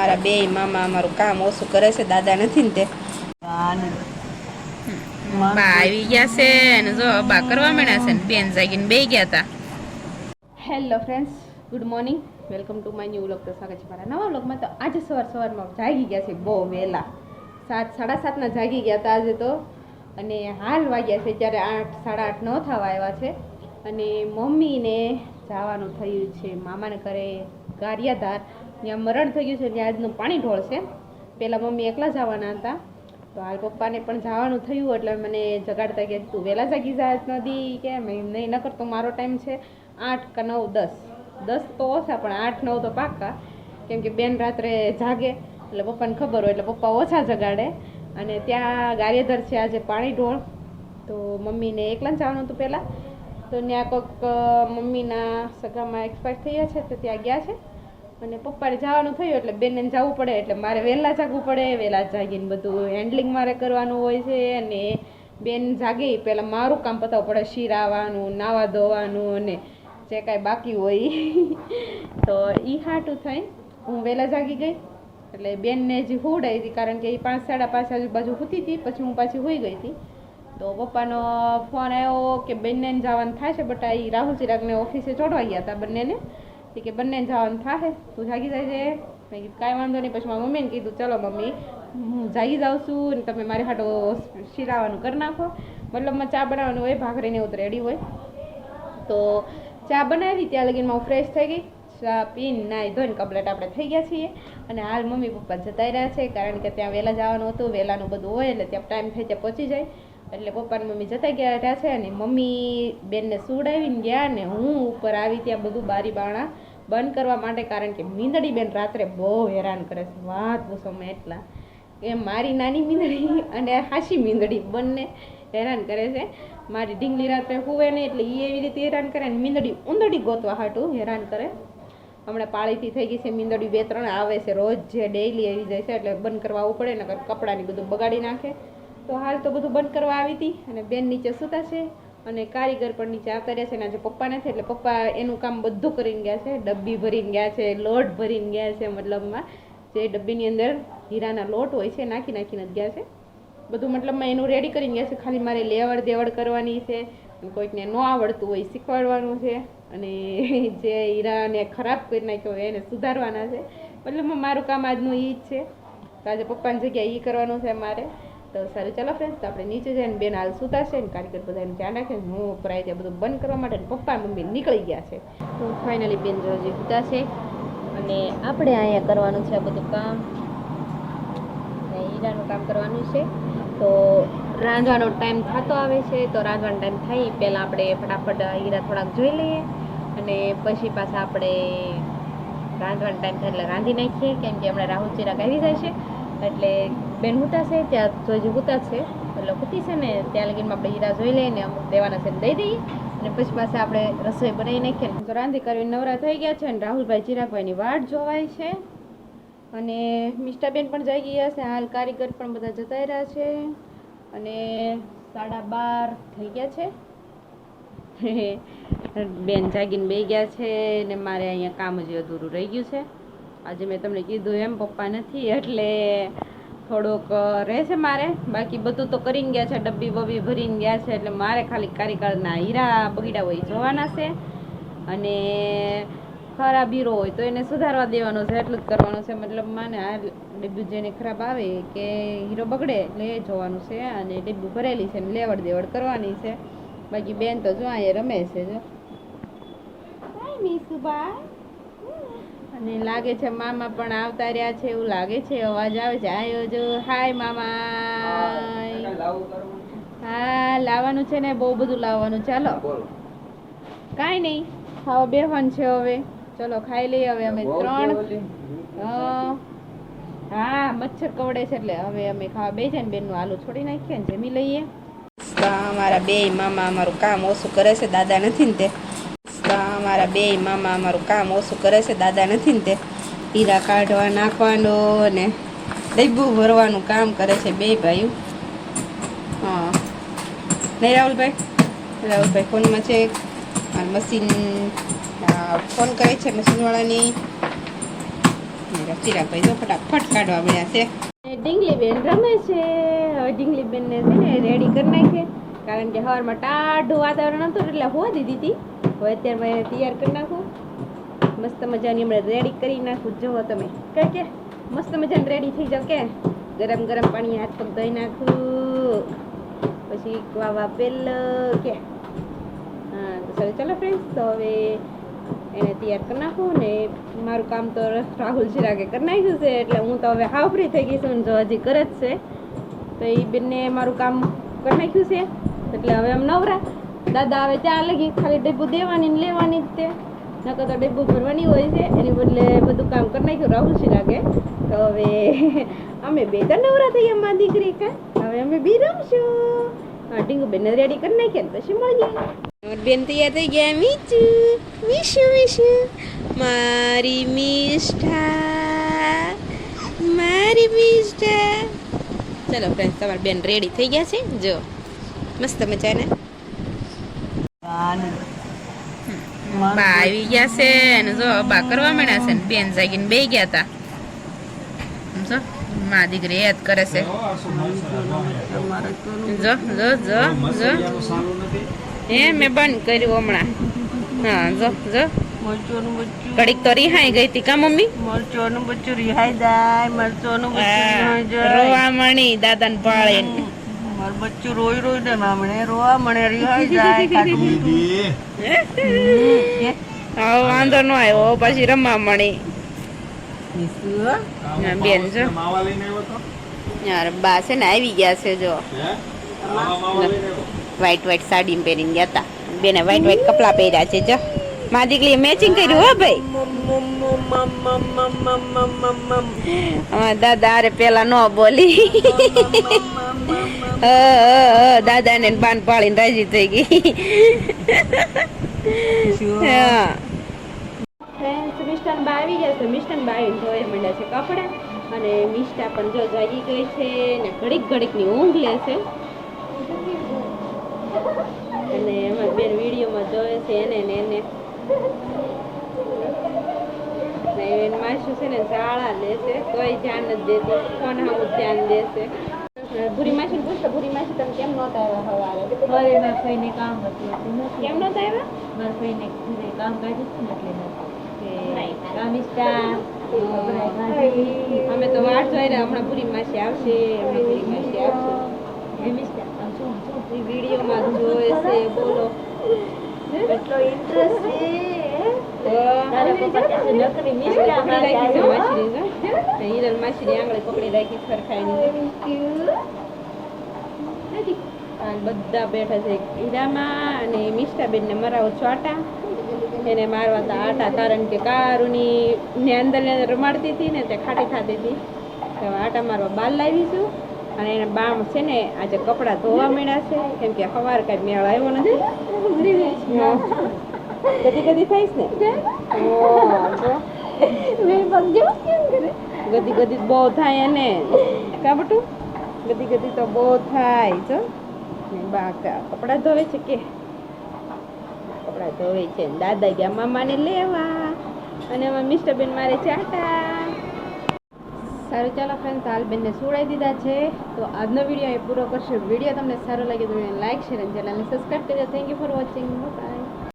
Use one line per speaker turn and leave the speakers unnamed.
અમારા બે મામા અમારું કામ ઓછું કરે છે, દાદા નથી ને તે.
બા આવી ગયા છે અને જો બા કરવા માંડ્યા છે ને બેન જાગીને બે ગયા હતા.
Hello friends, good morning, welcome to my new vlog. તો સ્વાગત છે મારા નવા વ્લોગમાં. તો આજે સવારમાં જાગી ગયા છે બહુ વહેલા, 7:30 જાગી ગયા હતા આજે તો. અને હાલ વાગ્યા છે ત્યારે 8, 8:30 ન થવા આવ્યા છે. અને મમ્મીને જવાનું થયું છે મામાને ઘરે ગારિયાધાર. ત્યાં મરણ થઈ ગયું છે, ત્યાં આજનું પાણી ઢોળશે. પહેલાં મમ્મી એકલા જવાના હતા, તો હાલ પપ્પાને પણ જવાનું થયું એટલે મને જગાડતા કે તું વહેલા જાગી જા નદી, કે નહીં ન કરતો મારો ટાઈમ છે 8 કે 9, 10 તો ઓછા પણ 8, 9 તો પાક્કા. કેમ કે બેન રાત્રે જાગે એટલે પપ્પાને ખબર હોય એટલે પપ્પા ઓછા જગાડે. અને ત્યાં ગારિયાધાર છે આજે પાણી ઢોળ, તો મમ્મીને એકલા જવાનું હતું પહેલાં. તો ત્યાં કોઈક મમ્મીના સગામાં એક્સપાયર થયા છે તો ત્યાં ગયા છે. અને પપ્પાને જવાનું થયું એટલે બેનને જવું પડે એટલે મારે વહેલા જાગવું પડે. વહેલા જાગીને બધું હેન્ડલિંગ મારે કરવાનું હોય છે. અને બેન જાગે પહેલાં મારું કામ પતાવવું પડે, શીરાવાનું, નાવા ધોવાનું અને જે કાંઈ બાકી હોય. તો એ હાટું થઈને હું વહેલા જાગી ગઈ. એટલે બેનને જે હુવડાવી હતી, કારણ કે એ 5, 5:30 આજુબાજુ સૂતી હતી, પછી હું પાછી સૂઈ ગઈ હતી. તો પપ્પાનો ફોન આવ્યો કે બંનેને જવાનું થાય છે બટા. એ રાહુલ ચિરાગને ઓફિસે ચોડવા ગયા હતા બંનેને, કે બંનેને જવાનું થાય, તું જાગી જાય છે. મેં કીધું કાંઈ વાંધો નહીં. પછી મારા મમ્મીને કીધું ચલો મમ્મી હું જાગી જાઉં છું અને તમે મારી હાટો શીરાવાનું કરી નાખો. મતલબમાં ચા બનાવવાનું હોય, ભાખરીને એવું રેડી હોય. તો ચા બનાવી, ત્યાં લગીનમાં હું ફ્રેશ થઈ ગઈ. ચા પીને નાહી ધોઈને કમ્પ્લેટ આપણે થઈ ગયા છીએ. અને હાલ મમ્મી પપ્પા જતા રહ્યા છે, કારણ કે ત્યાં વહેલા જવાનું હતું, વહેલાનું બધું હોય એટલે ત્યાં ટાઈમ થઈ ત્યાં પહોંચી જાય. એટલે પપ્પાને મમ્મી જતા ગયા રહ્યા છે. અને મમ્મી બેનને સુવડાવીને ગયા ને હું ઉપર આવી ત્યાં બધું બારી બારણા બંધ કરવા માટે, કારણ કે મીંદડી બેન રાત્રે બહુ હેરાન કરે છે, વાત પૂછો મેં. એટલા એ મારી નાની મીંદડી અને હાશી મીંદડી બંને હેરાન કરે છે. મારી ઢીંગલી રાત્રે હુવે નહીં એટલે એ એવી રીતે હેરાન કરે, અને મીંદડી ઉંદડી ગોતવા હાટું હેરાન કરે. હમણાં પાળીથી થઈ ગઈ છે મીંદડી, 2-3 આવે છે રોજ, જે ડેઈલી આવી જાય છે એટલે બંધ કરવા આવવું પડે ને કપડાની બધું બગાડી નાખે. તો હાલ તો બધું બંધ કરવા આવી હતી. અને બેન નીચે સૂતા છે અને કારીગર પણ નીચે આવતા રહ્યા છે. અને આજે પપ્પા નથી એટલે પપ્પા એનું કામ બધું કરીને ગયા છે. ડબ્બી ભરીને ગયા છે, લોટ ભરીને ગયા છે, મતલબમાં જે ડબ્બીની અંદર હીરાના લોટ હોય છે નાખીને જ ગયા છે બધું. મતલબમાં એનું રેડી કરીને ગયા છે. ખાલી મારે લેવડ દેવડ કરવાની છે, કોઈકને ન આવડતું હોય શીખવાડવાનું છે, અને જે હીરાને ખરાબ કરી નાખ્યો હોય એને સુધારવાના છે. મતલબમાં મારું કામ આજનું એ જ છે. તો આજે પપ્પાની જગ્યાએ એ કરવાનું છે મારે. તો સારું ચાલો ફ્રેન્ડ્સ, તો આપણે નીચે જઈને બેન હાલ સૂતા છે ને કારીગર બધાને ધ્યાન રાખે. હું ઉપર આવી ત્યાં બધું બંધ કરવા માટે પપ્પા મમ્મી નીકળી ગયા છે. તો ફાઇનલી બેન જે સૂતા છે અને આપણે અહીંયા કરવાનું છે આ બધું કામ, હીરાનું કામ કરવાનું છે. તો રાંધવાનો ટાઈમ થતો આવે છે, તો રાંધવાનો ટાઈમ થાય પહેલાં આપણે ફટાફટ હીરા થોડાક જોઈ લઈએ અને પછી પાછા આપણે રાંધવાનો ટાઈમ થાય એટલે રાંધી નાખીએ. કેમ કે હમણાં રાહુલ ચિરાગ આવી જાય છે એટલે બેન હુતા છે ત્યાં જોઈ હુતા છે એટલે હુતી છે ને ત્યાં લગીનમાં આપણે હીરા જોઈ લઈએ ને અમુક દેવાના છે દઈ દઈએ. અને પછી પાછા આપણે રસોઈ બનાવી નાખીએ. તો રાંધી કરીને નવરા થઈ ગયા છે અને રાહુલભાઈ ચિરાગભાઈની વાટ જોવાય છે. અને મિષ્ટાબેન પણ જઈ ગયા છે. હાલ કારીગર પણ બધા જતા રહ્યા છે. અને 12:30 થઈ ગયા છે. બેન જાગીને બે ગયા છે ને મારે અહીંયા કામ હજી અધૂરું રહી ગયું છે. આજે મેં તમને કીધું એમ પપ્પા નથી એટલે થોડુંક રહેશે મારે, બાકી બધું તો કરીને ગયા છે, ડબ્બી બબ્બી ભરીને ગયા છે. એટલે મારે ખાલી કારીગરના હીરા બગીડા હોય જોવાના છે અને ખરાબ હીરો હોય તો એને સુધારવા દેવાનો છે, એટલું જ કરવાનું છે. મતલબ માને આ ડબ્બી જેને ખરાબ આવે કે હીરો બગડે એટલે એ જોવાનું છે. અને ડબ્બી ભરેલી છે ને લેવડ દેવડ કરવાની છે. બાકી બેન તો જો અહીંયા રમે છે. જો અને લાગે છે મામા પણ આવતા રહ્યા છે એવું લાગે છે, અવાજ આવે છે. આયો જો, હાય મામા. હા લાવવાનું છે ને, બહુ બધું લાવવાનું. ચાલો કાંઈ નહીં, ખાવા બેહવાનું છે હવે. ચલો ખાઈ લઈએ હવે અમે 3. હા મચ્છર કવડે છે એટલે હવે અમે ખાવા બેસીએ ને બેનનું આલુ છોડી નાખીએ ને જમી લઈએ. અમારા બે મામા અમારું કામ ઓછું કરે છે, દાદા નથી ને તે. અમારા બે મામા અમારું કામ ઓછું કરે છે, દાદા નથી ને તે. હીરા કાઢવા નાખવાનું અને ડબ્બું ભરવાનું કામ કરે છે બે ભાઈઓ. હા નહીં રાહુલભાઈ ફોનમાં છે મશીન, ફોન કરે છે મશીનવાળાની.
ચિરાગભાઈ જો ફટાફટ કાઢવા મળ્યા છે.
ઢીંગલી બેન રમે છે. હવે ઢીંગલી બેન ને છે ને રેડી કરી નાખીએ, કારણ કે સવારમાં ટાઢું વાતાવરણ હતું એટલે હોવા દીધી હતી. હવે અત્યારમાં એને તૈયાર કરી નાખું, મસ્ત મજાની હમણાં રેડી કરી નાખું. જુઓ તમે કે મસ્ત મજાની રેડી થઈ જાવ કે ગરમ ગરમ પાણી હાથ પગ ધોઈ નાખું, પછી વાવા પેલો કે હા. તો ચાલો ફ્રેન્ડ્સ, તો હવે એને તૈયાર કરી નાખું ને મારું કામ તો રાહુલ ચિરાગે કરી નાખ્યું છે, એટલે હું તો હવે હાવ ફ્રી થઈ ગઈ છું. જો હજી કરે જ છે, તો એ બેનને મારું કામ કરી નાખ્યું છે, એટલે હવે આમ નવરા. દાદા આવે ત્યાં લગી ખાલી ડબ્બુ દેવાની ને લેવાની જ તે, નકર તો ડબ્બુ ભરવાની હોય છે. એની બદલે બધું કામ કરી નાખ્યું રાહુલ ચિરાગે. તો હવે અમે બે તો નવરા થઈ અમારા દીકરી કા, હવે અમે બી રમશું. હા, ટીંગુ બેન રેડી કરી નાખ્યા પછી મળીએ. બેન તૈયાર થઈ ગયા. મીચુ મીશુ મીશુ મારી મિષ્ઠા, મારી મિષ્ઠા. ચલો ફ્રેન્ડ્સ, તમારા બેન રેડી થઈ ગયા છે. જો મસ્ત મજાને બા આવી ગયા છે અને જો બા કરવા માંડ્યા છે ને બેન જાગીને બે ગયા હતા. જો મા દીકરી યાદ કરે છે. જો જો જો જો મેં બંધ કર્યું હમણાં. હા જો જો કડીક તો રિહાઈ ગઈ હતી કા મમ્મી?
મરચોનું બચ્ચું રિહાઈ જાય, મરચોનું બચ્ચું રિહાઈ જાય.
રોવા મણી દાદાને પાળે.
મારું બચ્ચું રોઈ રોઈ ને મામણે રોવા મણે રિહાઈ જાય. કાઢું
હવે વાંધો ન આવ્યો, પછી રમવા મણી. બેન જો યાર બા છે ને આવી ગયા છે. જો વ્હાઈટ વ્હાઈટ સાડી પહેરીને ગયા હતા. બેને વ્હાઈટ વ્હાઈટ કપડા પહેર્યા છે. જો મા દીકરીએ મેચિંગ કર્યું હો ભાઈ. દાદા અરે પેલા ન બોલી. દાદા ને બાન પાળીને રાજી થઈ ગઈ. મિષ્ટાન બા આવી ગયા છે. મિષ્ટાન બા આવીને ધોઈ માંડ્યા છે કપડા, અને મિષ્ટા પણ જો જાગી ગઈ છે ને ઘડીક ઘડીક ની ઊંઘ લે છે. અને અમારી બેન વિડીયોમાં જોવે છે એને ને એને માસું છે ને શાળા લેશે કોઈ ધ્યાન નથી દેતી, ફોન હામું ધ્યાન દેશે. ભૂરી માસી ને પૂછતો, ભૂરી માસી તમે કેમ નહોતા આવ્યા સવારે?
હવે મારા ભાઈને કામ હતું
કેમ નહોતા આવ્યા?
મારા ભાઈને કામ કાઢ્યું ને એટલે
અમે તો વાટ જોઈ રહ્યા, હમણાં ભૂરી માસી આવશે, હમણાં ભૂરી માસી આવશે. વિડીયોમાં જોવે છે. બોલો
એટલો ઇન્ટરેસ્ટ છે.
હિરલ માસી આંગળે પકડી રાખી સરખાઈ. બધા બેઠા છે હીરામાં, અને મિષ્ટાબેન ને મરાવો છો આટા. એને મારવા હતા આટા, કારણ કે કારુની ને અંદર રમાડતી હતી ને તે ખાટી થતી હતી. આટા મારવા બાલ લાવી છું, અને એને બામ છે ને આજે કપડાં ધોવા માંડ્યા છે, કેમ કે સવાર કઈ મેળ આવ્યો નથી. કદી કદી થઈશ ને ગદી ગદી બહુ થાય એને કા બટું, ગદી ગદી તો બહુ થાય. જો બા કપડાં ધોવે છે કે કપડાં ધોવે છે. દાદા ગયા મામાને લેવા, અને અમારા મિસ્ટરબેન મારે ચાટા. સારું ચાલો ફ્રેન્ડ્સ, હાલ બેનને સુવડાવી દીધા છે. તો આજનો વિડીયો એ પૂરો કરશે. વિડીયો તમને સારો લાગે તો લાઈક શેર અને ચેનલને સબસ્ક્રાઈબ કરજો. Thank you for watching. By.